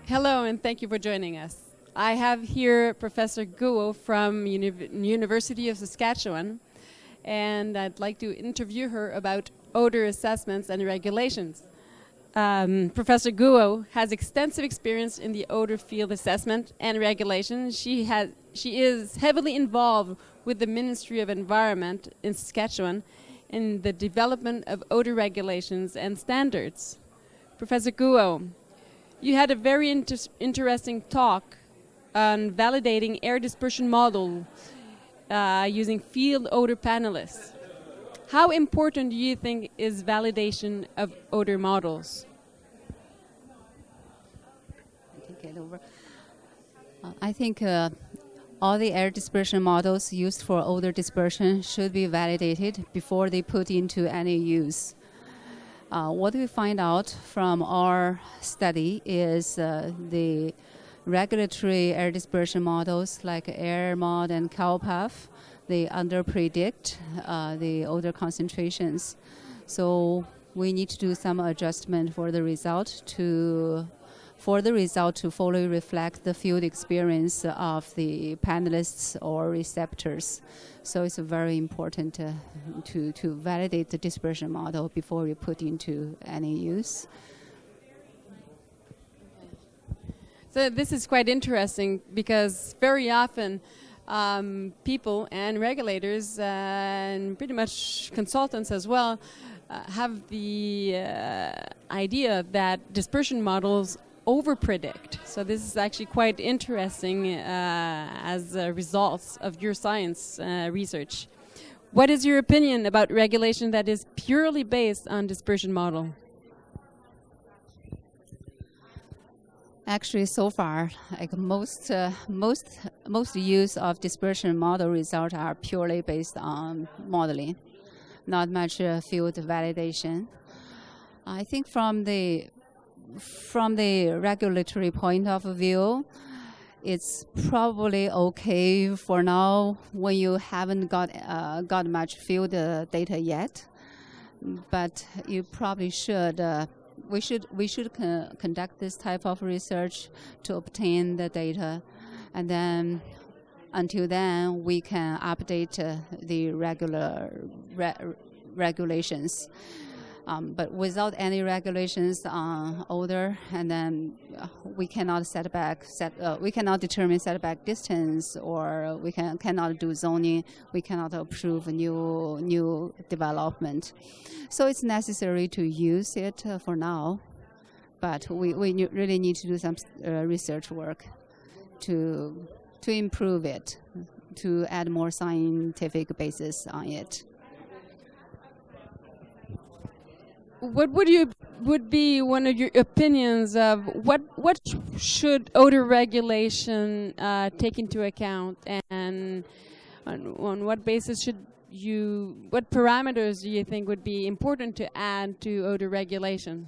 Hello, and thank you for joining us. I have here Professor Guo from University of Saskatchewan, and I'd like to interview her about odor assessments and regulations. Professor Guo has extensive experience in the odor field assessment and regulation. She is heavily involved with the Ministry of Environment in Saskatchewan in the development of odor regulations and standards. Professor Guo, you had a very interesting talk on validating air dispersion model using field odor panelists. How important do you think is validation of odor models? I think all the air dispersion models used for odor dispersion should be validated before they put into any use. What we find out from our study is the regulatory air dispersion models like AirMod and CalPath, they underpredict the odor concentrations. So we need to do some adjustment for the result to fully reflect the field experience of the panelists or receptors. So it's very important to validate the dispersion model before we put into any use. So this is quite interesting because very often people and regulators and pretty much consultants as well have the idea that dispersion models overpredict. So this is actually quite interesting as results of your science research. What is your opinion about regulation that is purely based on dispersion model? Actually, so far, like most use of dispersion model results are purely based on modeling, not much field validation. I think from the regulatory point of view, it's probably okay for now when you haven't got much field data yet. But you probably should. We should conduct this type of research to obtain the data, and then until then we can update the regulations. But without any regulations on odor, and then we cannot we cannot determine setback distance, or we cannot do zoning. We cannot approve new development. So it's necessary to use it for now, but we really need to do some research work to improve it, to add more scientific basis on it. What would be one of your opinions of what should odor regulation take into account, and on what basis what parameters do you think would be important to add to odor regulation?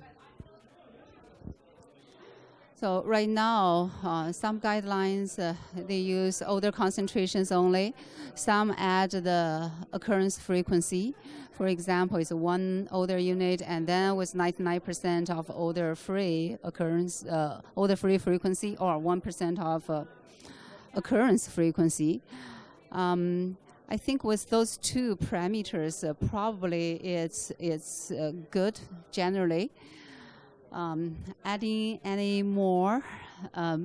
So right now, some guidelines, they use odor concentrations only. Some add the occurrence frequency. For example, it's one odor unit, and then with 99% of odor-free occurrence, odor-free frequency, or 1% of occurrence frequency. I think with those two parameters, probably it's good generally. Adding any more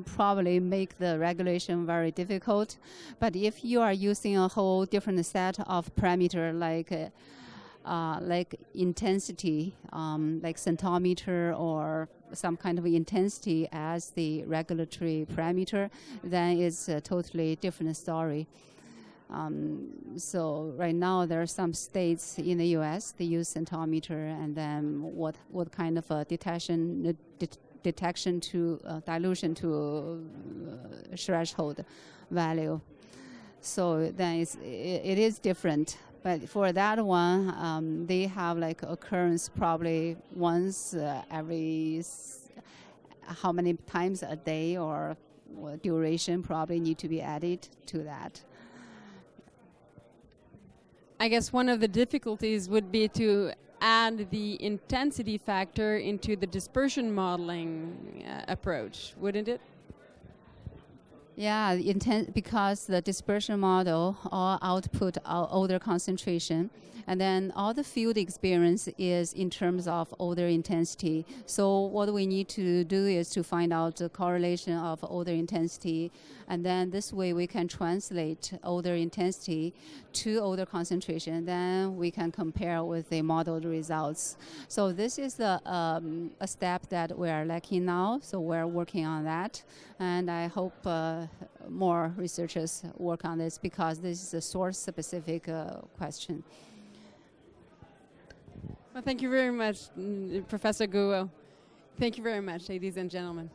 probably make the regulation very difficult. But if you are using a whole different set of parameter like intensity, like centimeter or some kind of intensity as the regulatory parameter, then it's a totally different story. So right now there are some states in the U.S. they use centimeter, and then what kind of detection to dilution to threshold value. So then it is different. But for that one, they have like occurrence probably once every how many times a day, or duration probably need to be added to that. I guess one of the difficulties would be to add the intensity factor into the dispersion modeling approach, wouldn't it? Yeah, because the dispersion model all output our odor concentration, and then all the field experience is in terms of odor intensity. So what we need to do is to find out the correlation of odor intensity, and then this way we can translate odor intensity to odor concentration. Then we can compare with the modeled results. So this is a step that we are lacking now. So we're working on that, and I hope more researchers work on this because this is a source-specific question. Well, thank you very much, Professor Guo. Thank you very much, ladies and gentlemen.